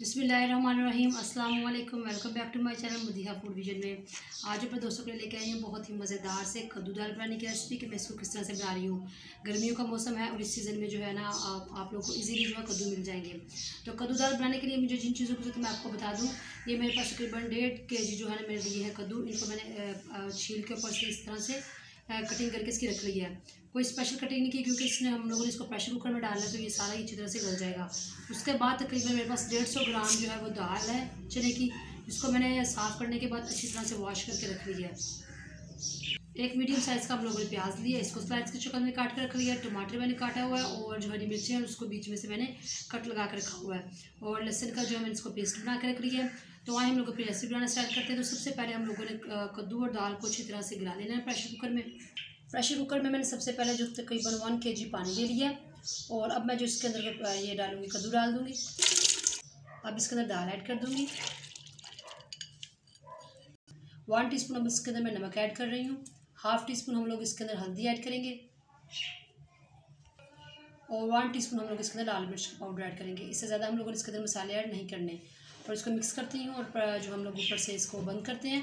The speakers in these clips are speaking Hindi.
बिस्मिल्लाहिर्रहमानिर्रहीम अस्सलाम वालेकुम। Welcome back to my channel Madiha food vision में। आज अपने दोस्तों के लिए लेके आई हूँ बहुत ही मज़ेदार से कद्दू दाल बनाने की रेसिपी कि मैं इसको किस तरह से बना रही हूँ। गर्मियों का मौसम है और इस सीज़न में जो है ना आप लोग को इजीली जो है कद्दू मिल जाएंगे। तो कद्दू दाल बनाने के लिए मुझे जिन चीज़ों की जरूरत मैं आपको बता दूँ। ये मेरे पास तकरीबन 1.5 kg जो है ना मेरे लिए है कद्दू। इनको मैंने छील के ऊपर से इस तरह से कटिंग करके इसकी रख ली है। कोई स्पेशल कटिंग नहीं की क्योंकि इसने हम लोगों ने इसको प्रेशर कुकर में डालना है तो ये सारा अच्छी तरह से गल जाएगा। उसके बाद तकरीबन मेरे पास 150 ग्राम जो है वो दाल है चने की। इसको मैंने साफ़ करने के बाद अच्छी तरह से वॉश करके रख लिया है। एक मीडियम साइज़ का हम लोगों ने प्याज लिया, इसको स्लाइस की शक्ल में काट कर रख लिया है। टमाटर मैंने काटा हुआ है और जो हरी मिर्ची है उसको बीच में से मैंने कट लगा कर रखा हुआ है। और लहसुन का जो है मैंने इसको पेस्ट बना कर रख लिया है। तो आए हम लोग अपनी रेसिपी बनाना स्टार्ट करते हैं। तो सबसे पहले हम लोगों ने कद्दू और दाल को अच्छी तरह से गिला लेना है प्रेशर कुकर में। प्रेशर कुकर में मैंने सबसे पहले जो तकरीबन 1 kg पानी ले लिया और अब मैं जो इसके अंदर ये डालूँगी, कद्दू डाल दूँगी। अब इसके अंदर दाल ऐड कर दूँगी। 1 टीस्पून अब इसके अंदर मैं नमक ऐड कर रही हूँ। हाफ़ टीस्पून हम लोग इसके अंदर हल्दी ऐड करेंगे और 1 टीस्पून हम लोग इसके अंदर लाल मिर्च का पाउडर ऐड करेंगे। इससे ज़्यादा हम लोगों ने इसके अंदर मसाले ऐड नहीं करने। और इसको मिक्स करती हूँ और जो हम लोग ऊपर से इसको बंद करते हैं।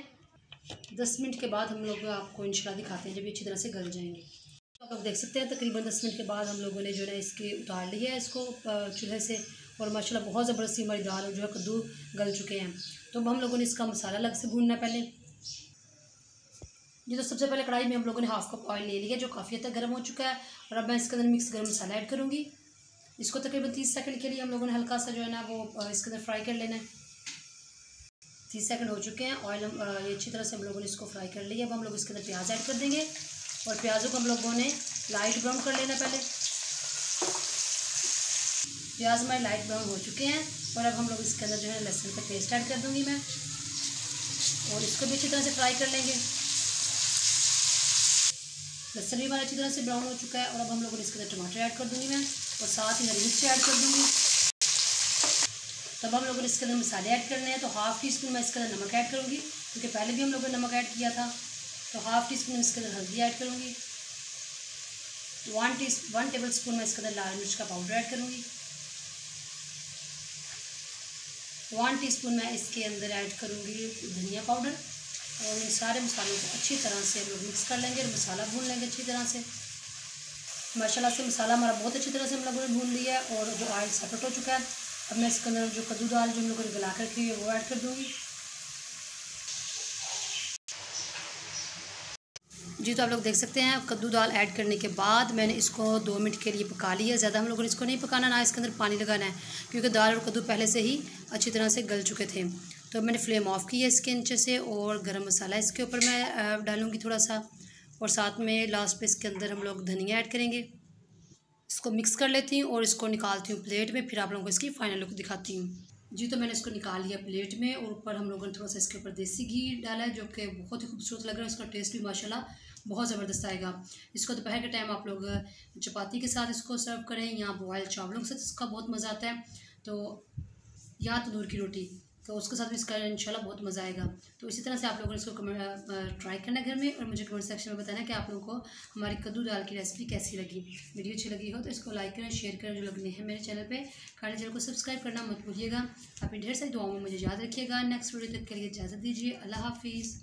10 मिनट के बाद हम लोग आपको इंशाल्लाह दिखाते हैं जब ये अच्छी तरह से गल जाएंगे। तो आप लोग देख सकते हैं तकरीबन 10 मिनट के बाद हम लोगों ने जो है इसके उतार लिया है इसको चूल्हे से। और माशाल्लाह बहुत ज़बरदस्ती हमारी दाल और जो है कद्दू गल चुके हैं। तो अब हम लोगों ने इसका मसाला अलग से भूनना है पहले। ये तो सबसे पहले कढ़ाई में हम लोगों ने हाफ़ कप ऑयल ले लिया जो काफ़ी हद तक गर्म हो चुका है। और अब मैं इसके अंदर मिक्स गर्म मसाला ऐड करूँगी। इसको तकरीबन 30 सेकंड के लिए हम लोगों ने हल्का सा जो है ना वो इसके अंदर फ्राई कर लेना है। 30 सेकंड हो चुके हैं। ऑयल ये अच्छी तरह से हम लोगों ने इसको फ्राई कर लिया। अब हम लोग इसके अंदर प्याज ऐड कर देंगे और प्याज़ों को हम लोगों ने लाइट ब्राउन कर लेना पहले। प्याज हमारे लाइट ब्राउन हो चुके हैं और अब हम लोग इसके अंदर जो है लहसुन का पेस्ट ऐड कर दूँगी मैं और इसको भी अच्छी तरह से फ्राई कर लेंगे। लहसुन भी हमारा अच्छी तरह से ब्राउन हो चुका है और अब हम लोगों ने इसके अंदर टमाटर ऐड कर दूँगी मैं और साथ ही हरी मिर्ची ऐड कर दूँगी। तब हम लोगों ने इसके अंदर मसाले ऐड करने हैं। तो हाफ़ टीस्पून मैं इसके अंदर नमक ऐड करूँगी क्योंकि पहले भी हम लोगों ने नमक ऐड किया था। तो हाफ़ टीस्पून इसके अंदर हल्दी ऐड करूँगी। 1 टेबल स्पून मैं इसके अंदर लाल मिर्च का पाउडर ऐड करूँगी। 1 टीस्पून मैं इसके अंदर ऐड करूँगी धनिया पाउडर। और इन सारे मसालों को अच्छी तरह से हम लोग मिक्स कर लेंगे और मसाला भून लेंगे अच्छी तरह से। माशाल्लाह से मसाला हमारा बहुत अच्छी तरह से हम लोगों ने भून लिया है और जो ऑयल सेपरेट हो चुका है। अब मैं इसके अंदर जो कद्दू दाल जो हम लोगों ने गला कर रखी है वो ऐड कर दूँगी। जी तो आप लोग देख सकते हैं कद्दू दाल ऐड करने के बाद मैंने इसको 2 मिनट के लिए पका लिया। ज़्यादा हम लोगों ने इसको नहीं पकाना, ना इसके अंदर पानी लगाना है क्योंकि दाल और कद्दू पहले से ही अच्छी तरह से गल चुके थे। तो मैंने फ्लेम ऑफ किया इसके नीचे से और गरम मसाला इसके ऊपर मैं डालूँगी थोड़ा सा और साथ में लास्ट पे इसके अंदर हम लोग धनिया ऐड करेंगे। इसको मिक्स कर लेती हूँ और इसको निकालती हूँ प्लेट में, फिर आप लोगों को इसकी फाइनल लुक दिखाती हूँ। जी तो मैंने इसको निकाल लिया प्लेट में और ऊपर हम लोगों ने थोड़ा सा इसके ऊपर देसी घी डाला है जो कि बहुत ही खूबसूरत लग रहा है। इसका टेस्ट भी माशाल्लाह बहुत ज़बरदस्त आएगा। इसको दोपहर के टाइम आप लोग चपाती के साथ इसको सर्व करें या बॉयल चावलों के साथ इसका बहुत मज़ा आता है। तो या तंदूर की रोटी तो उसके साथ भी इसका इंशाल्लाह बहुत मज़ा आएगा। तो इसी तरह से आप लोगों ने इसको ट्राई करना घर में और मुझे कमेंट सेक्शन में बताना कि आप लोगों को हमारी कद्दू दाल की रेसिपी कैसी लगी। वीडियो अच्छी लगी हो तो इसको लाइक करें, शेयर करें। जो लोग नए हैं मेरे चैनल पे चैनल को सब्सक्राइब करना मत भूलिएगा। अपनी ढेर सारी दुआओं में मुझे याद रखिएगा। नेक्स्ट वीडियो तक के लिए इजाज़त दीजिए। अल्लाह हाफिज़।